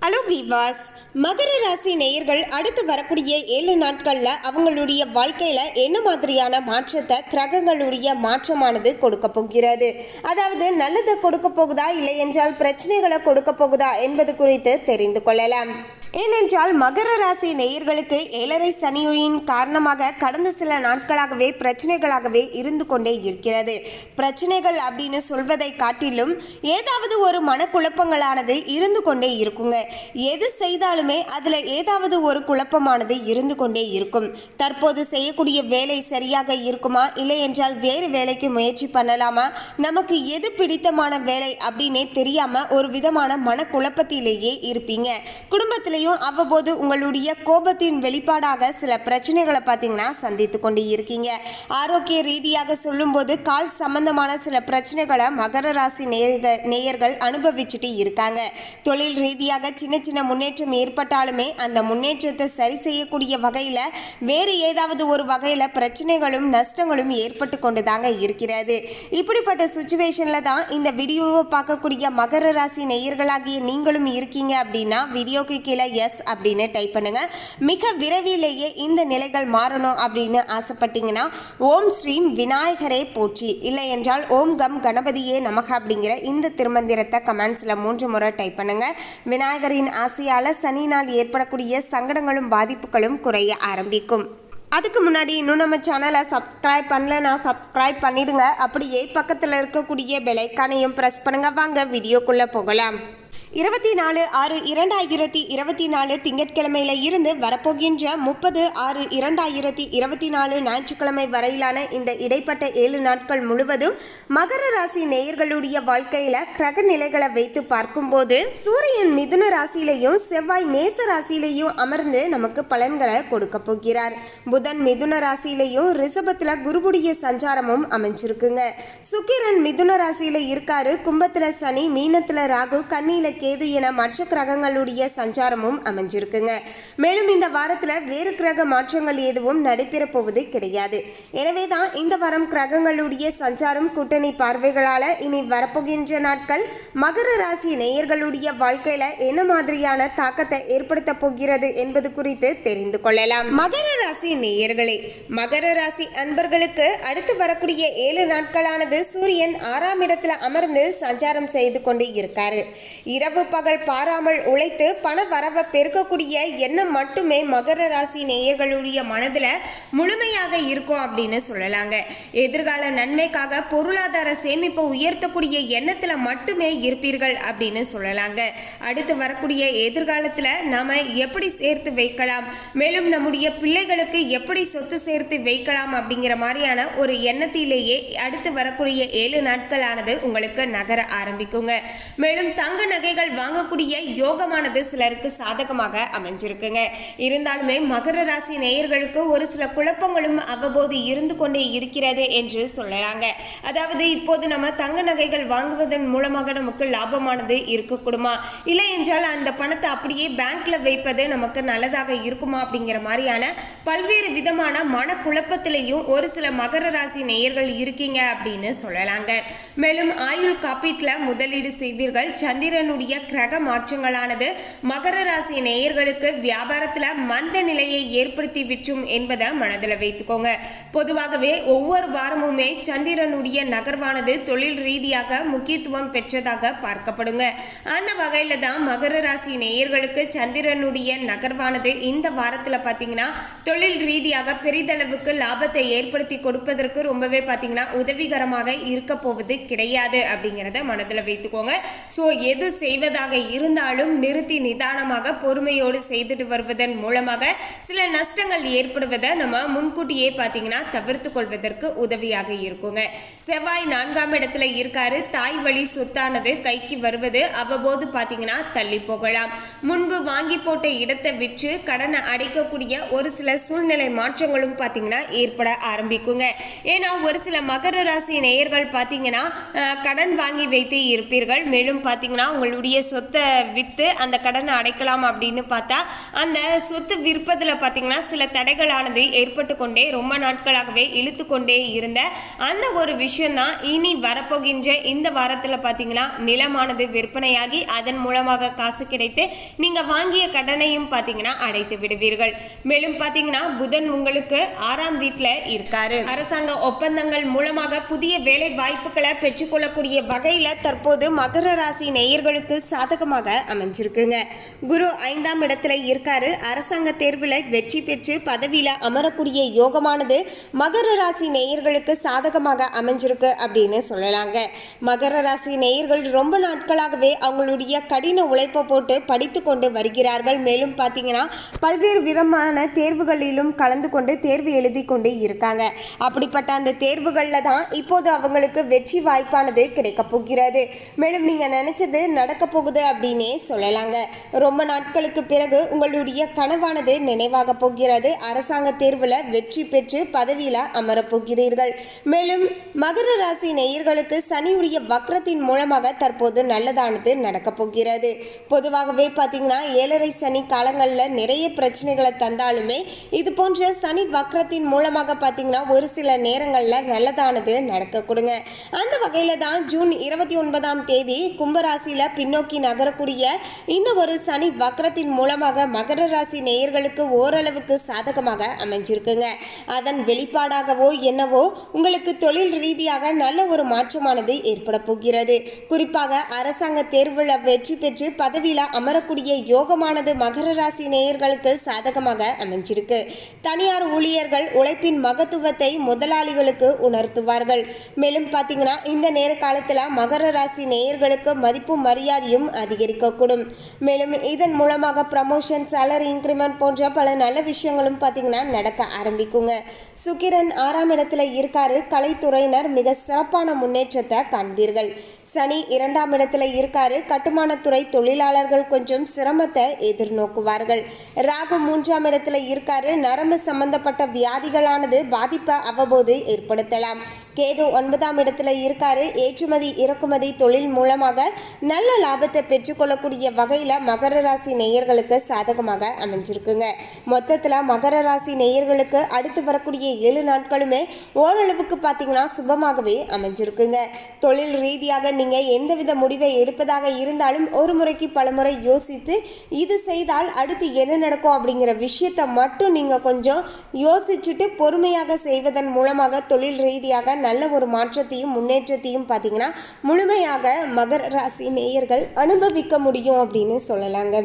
Hello வீவாஸ், மகர ராசி நேயர்கள் அடுத்து வரக்கூடிய 7 நாட்களில் அவங்களுடைய வாழ்க்கையில் என்ன மாதிரியான மாற்றத்தை கிரகங்களுடைய மாற்றமானது கொடுக்க போகிறது, அதாவது நல்லதை கொடுக்க போகுதா இல்லை என்றால் பிரச்சனைகளை கொடுக்க போகுதா என்பது குறித்து தெரிந்து கொள்ளலாம். ஏனென்றால் மகர ராசி நேயர்களுக்கு 7.5 சனியின் காரணமாக கடந்த சில நாட்களாகவே பிரச்சனைகளாகவே இருந்து கொண்டே இருக்கிறது. பிரச்சனைகள் அப்படின்னு சொல்வதை காட்டிலும் ஏதாவது ஒரு மனக்குழப்பங்களானது இருந்து கொண்டே இருக்குங்க. எது செய்தாலுமே அதில் ஏதாவது ஒரு குழப்பமானது இருந்து கொண்டே இருக்கும். தற்போது செய்யக்கூடிய வேலை சரியாக இருக்குமா, இல்லை என்றால் வேறு வேலைக்கு முயற்சி பண்ணலாமா, நமக்கு எது பிடித்தமான வேலை அப்படின்னே தெரியாமல் ஒரு விதமான மனக்குழப்பத்திலேயே இருப்பீங்க. குடும்பத்தில் அவ்வப்போது உங்களுடைய கோபத்தின் வெளிப்பாடாக சில பிரச்சனைகளை பார்த்தீங்கன்னா சந்தித்து கொண்டு இருக்கீங்க. ஆரோக்கிய ரீதியாக சொல்லும்போது கால் சம்பந்தமான சில பிரச்சனைகளை மகர ராசி நேயர்கள் அனுபவிச்சுட்டு இருக்காங்க. தொழில் ரீதியாக சின்ன சின்ன முன்னேற்றம் ஏற்பட்டாலுமே அந்த முன்னேற்றத்தை சரி செய்யக்கூடிய வகையில் வேறு ஏதாவது ஒரு வகையில் பிரச்சனைகளும் நஷ்டங்களும் ஏற்பட்டு கொண்டு தாங்க இருக்கிறது. இப்படிப்பட்ட சுச்சுவேஷனில் தான் இந்த வீடியோவை பார்க்கக்கூடிய மகர ராசி நேயர்களாகிய நீங்களும் இருக்கீங்க. அப்படின்னா வீடியோக்கு கீழே எஸ் அப்படின்னு டைப் பண்ணுங்க. மிக விரைவிலேயே இந்த நிலைகள் மாறணும் அப்படின்னு ஆசைப்பட்டீங்கன்னா ஓம் ஸ்ரீம் விநாயகரே போற்றி, இல்லை என்றால் ஓம் கம் கணபதியே நமக அப்படிங்கிற இந்த திருமந்திரத்தை கமெண்ட்ஸில் 3 முறை டைப் பண்ணுங்க. விநாயகரின் ஆசையால் சனியினால் ஏற்படக்கூடிய சங்கடங்களும் பாதிப்புகளும் குறைய ஆரம்பிக்கும். அதுக்கு முன்னாடி இன்னும் நம்ம சேனலை சப்ஸ்கிரைப் பண்ணலன்னா சப்ஸ்கிரைப் பண்ணிடுங்க. அப்படியே பக்கத்தில் இருக்கக்கூடிய பெல் ஐகானையும் ப்ரெஸ் பண்ணுங்க. வாங்க வீடியோக்குள்ளே போகலாம். 24/6/2024 திங்கட்கிழமையில இருந்து வரப்போகின்ற 30/6/2024 ஞாயிற்றுக்கிழமை வரையிலான இந்த இடைப்பட்ட 7 நாட்கள் முழுவதும் மகர ராசி நேயர்களுடைய வாழ்க்கையில கிரக நிலைகளை வைத்து பார்க்கும்போது சூரியன் மிதுன ராசியிலையும் செவ்வாய் மேச ராசியிலையும் அமர்ந்து நமக்கு பலன்களை கொடுக்க போகிறார். புதன் மிதுன ராசியிலையும் ரிஷபத்துல குருவுடைய சஞ்சாரமும் அமைஞ்சிருக்குங்க. சுக்கிரன் மிதுன ராசியில இருக்காரு. கும்பத்துல சனி, மீனத்துல ராகு, கன்னியில கேது என மற்ற கிரகங்களுடைய சஞ்சாரமும் அமைஞ்சிருக்குங்க. மேலும் இந்த வாரத்தில் வேறு கிரக மாற்றங்கள் எதுவும் நடைபெற போவது கிடையாது. எனவே தான் இந்த வாரம் கிரகங்களுடைய சஞ்சாரம் கூட்டணி பார்வைகளால் இனி வரப்போகின்ற நாட்கள் மகர ராசி நேயர்களுடைய வாழ்க்கையில என்ன மாதிரியான தாக்கத்தை ஏற்படுத்த போகிறது என்பது குறித்து தெரிந்து கொள்ளலாம். மகர ராசி நேயர்களே, மகர ராசி அன்பர்களுக்கு அடுத்து வரக்கூடிய 7 நாட்களானது சூரியன் 6ஆம் இடத்துல அமர்ந்து சஞ்சாரம் செய்து கொண்டு இருக்காரு. இரவு பகல் பாராமல் உழைத்து பண வரவை பெருக்கக்கூடிய எண்ணம் மட்டுமே மகர ராசி நேயர்களுடைய மனதில் முழுமையாக இருக்கும் அப்படின்னு சொல்லலாங்க. எதிர்கால நன்மைக்காக பொருளாதார சேமிப்பை உயர்த்தக்கூடிய எண்ணத்தில் மட்டுமே இருப்பீர்கள் அப்படின்னு சொல்லலாங்க. அடுத்து வரக்கூடிய எதிர்காலத்தில் நாம எப்படி சேர்த்து வைக்கலாம், மேலும் நம்முடைய பிள்ளைகளுக்கு எப்படி சொத்து சேர்த்து வைக்கலாம் அப்படிங்கிற மாதிரியான ஒரு எண்ணத்திலேயே அடுத்து வரக்கூடிய 7 நாட்களானது உங்களுக்கு நகர ஆரம்பிக்குங்க. மேலும் தங்க நகைகள் வாங்கக்கூடிய யோகமானது சிலருக்கு சாதகமாக அமைஞ்சிருக்குங்க. இருந்தாலுமே மகர ராசி நேயர்களுக்கு ஒரு சில குழப்பங்களும் அவ்வப்போது இருந்து கொண்டே இருக்கிறது என்று சொல்லலாங்க. அதாவது இப்போது நம்ம தங்க நகைகள் வாங்குவதன் மூலமாக நமக்கு லாபமானது இருக்கக்கூடுமா, இல்லை என்றால் அந்த பணத்தை அப்படியே பேங்க்ல வைப்பது நமக்கு நல்லதாக இருக்குமா அப்படிங்கிற மாதிரியான பல்வேறு விதமான மனக்குழப்பத்திலையும் ஒரு சில மகர ராசி நேயர்கள் இருக்கீங்க அப்படின்னு சொல்லலாங்க. மேலும் ஆயுள் காப்பீட்டில் முதலீடு செய்வீர்கள். சந்திரனுடைய கிரக மாற்றங்களானது மகர ராசி நேயர்களுக்கு வியாபாரத்துல மந்த நிலையை ஏற்படுத்தி விற்றும் என்பதை மனதில் வைத்துக்கோங்க. பொதுவாகவே ஒவ்வொரு வாரமுமே சந்திரனுடைய நகர்வானது தொழில் ரீதியாக முக்கியத்துவம் பெற்றதாக பார்க்கப்படுங்க. அந்த வகையில தான் மகர ராசி நேயர்களுக்கு சந்திரனுடைய நகர்வானது இந்த வாரத்துல பாத்தீங்கன்னா தொழில் ரீதியாக பெரிதளவுக்கு லாபத்தை ஏற்படுத்தி கொடுப்பதற்கு ரொம்பவே பாத்தீங்கன்னா உதவிகரமாக இருக்க போவது கிடையாது அப்படிங்கிறத மனதில் வைத்துக்கோங்க. ஸோ எது செய்வதாக இருந்தாலும் நிறுத்தி நிதானமாக பொறுமையோடு செய்துட்டு வருவதன் மூலமாக சில நஷ்டங்கள் ஏற்படுவதை நம்ம முன்கூட்டியே பார்த்தீங்கன்னா தவிர்த்து கொள்வதற்கு உதவியாக இருக்குங்க. செவ்வாய் 4ஆம் இடத்துல இருக்காரு. தாய் வழி சொத்தானது கைக்கு வருவது அவ்வப்போது பார்த்தீங்கன்னா தள்ளி போகலாம். முன்பு வாங்கி போட்ட இடத்தை விற்று கடனை அடைக்கக்கூடிய ஒரு சில சூழ்நிலை மாற்றங்களும் பார்த்தீங்கன்னா ஏற்பட ஆரம்பிக்குங்க. ஏன்னா ஒரு சில மகர ராசி நேயர்கள் பார்த்தீங்கன்னா கடன் வாங்கி வைத்து இருப்பீர்கள். மேலும் பார்த்தீங்கன்னா உங்களுடைய உங்களுடைய சொத்தை விற்று அந்த கடனை அடைக்கலாம் அப்படின்னு பார்த்தா அந்த சொத்து விற்பதில் பார்த்தீங்கன்னா சில தடைகளானது ஏற்பட்டு கொண்டே ரொம்ப நாட்களாகவே இழுத்து கொண்டே இருந்த அந்த ஒரு விஷயம்தான் இனி வரப்போகின்ற இந்த வாரத்தில் பார்த்தீங்கன்னா நிலமானது விற்பனையாகி அதன் மூலமாக காசு கிடைத்து நீங்கள் வாங்கிய கடனையும் பார்த்தீங்கன்னா அடைத்து விடுவீர்கள். மேலும் பார்த்தீங்கன்னா புதன் உங்களுக்கு 6ஆம் வீட்டில் இருக்காரு. அரசாங்க ஒப்பந்தங்கள் மூலமாக புதிய வேலை வாய்ப்புகளை பெற்றுக்கொள்ளக்கூடிய வகையில் தற்போது மகர ராசி நேயர்களுக்கு சாதகமாக அமைஞ்சிருக்குங்க. குரு 5ஆம் இடத்துல இருக்காரு. அரசாங்க தேர்வில் வெற்றி பெற்று பதவியில் அமரக்கூடிய யோகமானது மகர ராசி நேயர்களுக்கு சாதகமாக அமைஞ்சிருக்கு அப்படின்னு சொல்லலாங்க. மகர ராசி நேயர்கள் ரொம்ப நாட்களாகவே அவங்களுடைய கடின உழைப்பை போட்டு படித்து கொண்டு வருகிறார்கள். மேலும் பார்த்தீங்கன்னா பல்வேறு விதமான தேர்வுகளிலும் கலந்து கொண்டு தேர்வு எழுதி கொண்டு இருக்காங்க. அப்படிப்பட்ட அந்த தேர்வுகளில் தான் இப்போது அவங்களுக்கு வெற்றி வாய்ப்பானது கிடைக்க போகிறது. மேலும் நீங்கள் நினைச்சது நடக்க போகுது அப்படின்னே சொல்லலாங்க. ரொம்ப நாட்களுக்கு பிறகு உங்களுடைய கனவானது நினைவாக போகிறது. அரசாங்க தேர்வில் வெற்றி பெற்று பதவியில் அமரப்போகிறீர்கள். மேலும் மகர ராசி நேயர்களுக்கு சனியுடைய வக்ரத்தின் மூலமாக தற்போது நல்லதானது நடக்க போகிறது. பொதுவாகவே பார்த்தீங்கன்னா 7.5 சனி காலங்களில் நிறைய பிரச்சனைகளை தந்தாலுமே இது போன்ற சனி வக்ரத்தின் மூலமாக பார்த்தீங்கன்னா ஒரு சில நேரங்களில் நல்லதானது நடக்க கொடுங்க. அந்த வகையில் தான் ஜூன் 29ஆம் தேதி கும்பராசியில் பின்னோக்கி நகரக்கூடிய இந்த ஒரு சனி வக்ரத்தின் மூலமாக மகர ராசி நேயர்களுக்கு ஓரளவுக்கு சாதகமாக அமைஞ்சிருக்குங்க. அதன் வெளிப்பாடாகவோ என்னவோ உங்களுக்கு தொழில் ரீதியாக நல்ல ஒரு மாற்றமானது ஏற்பட போகிறது. குறிப்பாக அரசாங்க தேர்வில் வெற்றி பெற்று பதவியில் அமரக்கூடிய யோகமானது மகர ராசி நேயர்களுக்கு சாதகமாக அமைஞ்சிருக்கு. தனியார் ஊழியர்கள் உழைப்பின் மகத்துவத்தை முதலாளிகளுக்கு உணர்த்துவார்கள். மேலும் பார்த்தீங்கன்னா இந்த நேர காலத்தில் மகர ராசி நேயர்களுக்கு மதிப்பும் மரியாதையும் அதிகரிக்கக்கூடும். மேலும் இதன் மூலமாக ப்ரமோஷன், சேலரி இன்க்ரிமெண்ட் போன்ற பல நல்ல விஷயங்களும் பார்த்தீங்கன்னா நடக்க ஆரம்பிக்குங்க. சுக்கிரன் 6ஆம் இடத்துல இருக்காரு. கலைத்துறையினர் மிக சிறப்பான முன்னேற்றத்தை காண்பீர்கள். சனி 2ஆம் இடத்துல இருக்காரு. கட்டுமானத்துறை தொழிலாளர்கள் கொஞ்சம் சிரமத்தை எதிர்நோக்குவார்கள். ராகு 3ஆம் இடத்துல இருக்காரு. நரம்பு சம்பந்தப்பட்ட வியாதிகளானது பாதிப்பை அவ்வப்போது ஏற்படுத்தலாம். கேது 9ஆம் இடத்துல இருக்காரு. ஏற்றுமதி இறக்குமதி தொழில் மூலமாக நல்ல லாபத்தை பெற்றுக்கொள்ளக்கூடிய வகையில் மகர ராசி நேயர்களுக்கு சாதகமாக அமைஞ்சிருக்குங்க. மொத்தத்தில் மகர ராசி நேயர்களுக்கு அடுத்து வரக்கூடிய 7 நாட்களுமே ஓரளவுக்கு பார்த்தீங்கன்னா சுபமாகவே அமைஞ்சிருக்குங்க. தொழில் ரீதியாக நீங்கள் எந்தவித முடிவை எடுப்பதாக இருந்தாலும் ஒரு முறைக்கு பலமுறை யோசித்து இது செய்தால் அடுத்து என்ன நடக்கும் அப்படிங்கிற விஷயத்தை மட்டும் நீங்கள் கொஞ்சம் யோசிச்சுட்டு பொறுமையாக செய்வதன் மூலமாக தொழில் ரீதியாக நல்ல ஒரு மாற்றத்தையும் முன்னேற்றத்தையும் பார்த்தீங்கன்னா முழுமையாக மகர ராசி நேயர்கள் அனுபவிக்க முடியும் அப்படின்னு சொல்லலாங்க.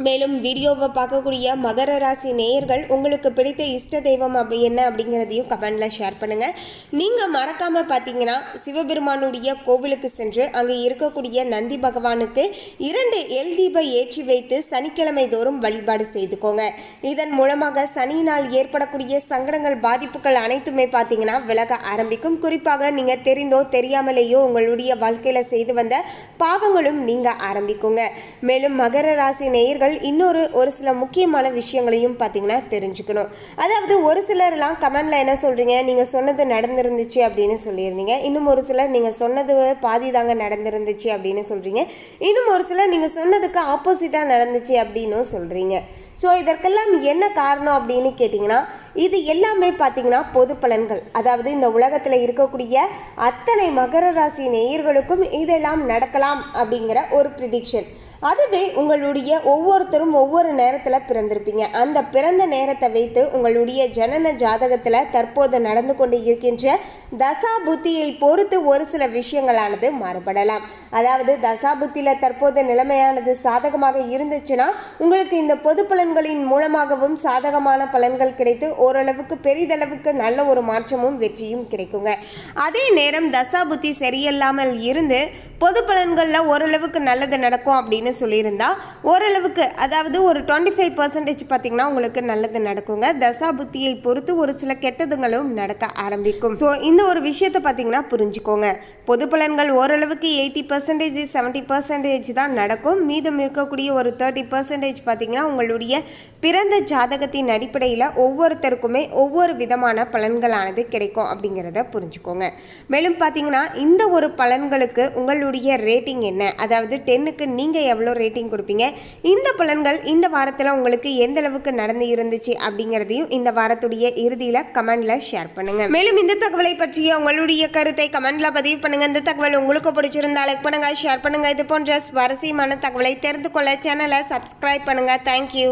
மேலும் வீடியோவை பார்க்கக்கூடிய மகர ராசி நேயர்கள் உங்களுக்கு பிடித்த இஷ்ட தெய்வம் என்ன அப்படிங்கிறதையும் கமெண்டில் ஷேர் பண்ணுங்கள். நீங்கள் மறக்காமல் பார்த்தீங்கன்னா சிவபெருமானுடைய கோவிலுக்கு சென்று அங்கே இருக்கக்கூடிய நந்தி பகவானுக்கு 2 எல் தீபம் ஏற்றி வைத்து சனிக்கிழமை தோறும் வழிபாடு செய்துக்கோங்க. இதன் மூலமாக சனியினால் ஏற்படக்கூடிய சங்கடங்கள், பாதிப்புகள் அனைத்துமே பார்த்தீங்கன்னா விலக ஆரம்பிக்கும். குறிப்பாக நீங்கள் தெரிந்தோ தெரியாமலேயோ உங்களுடைய வாழ்க்கையில் செய்து வந்த பாவங்களும் நீங்க ஆரம்பிக்குங்க. மேலும் மகர ராசி நேயர்கள் இன்னொரு சில முக்கியமான விஷயங்களையும் பார்த்தீங்கன்னா தெரிஞ்சுக்கணும். அதாவது ஒரு சிலர்லாம் கமெண்ட்ல என்ன சொல்றீங்க, நீங்க சொன்னது நடந்திருந்துச்சு அப்படின்னு சொல்லியிருந்தீங்க. இன்னும் ஒரு சிலர் நீங்க சொன்னது பாதி தாங்க நடந்திருந்துச்சு அப்படின்னு சொல்றீங்க. இன்னும் ஒரு சிலர் நீங்க சொன்னதுக்கு ஆப்போசிட்டா நடந்துச்சு அப்படின்னு சொல்றீங்க. ஸோ இதற்கெல்லாம் என்ன காரணம் அப்படின்னு கேட்டிங்கன்னா இது எல்லாமே பார்த்தீங்கன்னா பொது பலன்கள். அதாவது இந்த உலகத்தில் இருக்கக்கூடிய அத்தனை மகர ராசி நேயர்களுக்கும் இதெல்லாம் நடக்கலாம் அப்படிங்கிற ஒரு ப்ரிடிக்ஷன். அதுவே உங்களுடைய ஒவ்வொருத்தரும் ஒவ்வொரு நேரத்தில் பிறந்திருப்பீங்க. அந்த பிறந்த நேரத்தை வைத்து உங்களுடைய ஜனன ஜாதகத்தில் தற்போது நடந்து கொண்டு இருக்கின்ற தசா புத்தியை பொறுத்து ஒரு சில விஷயங்களானது மாறுபடலாம். அதாவது தசா புத்தியில் தற்போது நிலைமையானது சாதகமாக இருந்துச்சுன்னா உங்களுக்கு இந்த பொது பலன்களின் மூலமாகவும் சாதகமான பலன்கள் கிடைத்து ஓரளவுக்கு பெரிதளவுக்கு நல்ல ஒரு மாற்றமும் வெற்றியும் கிடைக்குங்க. அதே நேரம் தசா புத்தி சரியில்லாமல் இருந்து பொது பலன்களில் ஓரளவுக்கு நல்லது நடக்கும் அப்படின்னு சொல்லியிருந்தா ஓரளவுக்கு, அதாவது ஒரு 25% பார்த்தீங்கன்னா உங்களுக்கு நல்லது நடக்குங்க. தசா புத்தியை பொறுத்து ஒரு சில கெட்டதுங்களும் நடக்க ஆரம்பிக்கும். ஸோ இந்த ஒரு விஷயத்தை பார்த்தீங்கன்னா புரிஞ்சுக்கோங்க. பொது பலன்கள் ஓரளவுக்கு 80% 70% தான் நடக்கும். மீதம் இருக்கக்கூடிய ஒரு 30% பார்த்தீங்கன்னா உங்களுடைய பிறந்த ஜாதகத்தின் அடிப்படையில் ஒவ்வொருத்தருக்குமே ஒவ்வொரு விதமான பலன்களானது கிடைக்கும் அப்படிங்கிறத புரிஞ்சுக்கோங்க. மேலும் பார்த்தீங்கன்னா இந்த ஒரு பலன்களுக்கு உங்களுடைய உங்களுடைய ரேட்டிங் என்ன, அதாவது 10க்கு நீங்கள் எவ்வளோ ரேட்டிங் கொடுப்பீங்க, இந்த பலன்கள் இந்த வாரத்தில் உங்களுக்கு எந்த அளவுக்கு நடந்து இருந்துச்சு அப்படிங்கிறதையும் இந்த வாரத்துடைய இறுதியில் கமெண்டில் ஷேர் பண்ணுங்கள். மேலும் இந்த தகவலை பற்றிய உங்களுடைய கருத்தை கமெண்டில் பதிவு பண்ணுங்கள். இந்த தகவல் உங்களுக்கு பிடிச்சிருந்தா லைக் பண்ணுங்கள், ஷேர் பண்ணுங்கள். இது போன்ற சுவாரஸ்யமான தகவலை தெரிந்து கொள்ள சேனலை சப்ஸ்கிரைப் பண்ணுங்கள். தேங்க்யூ.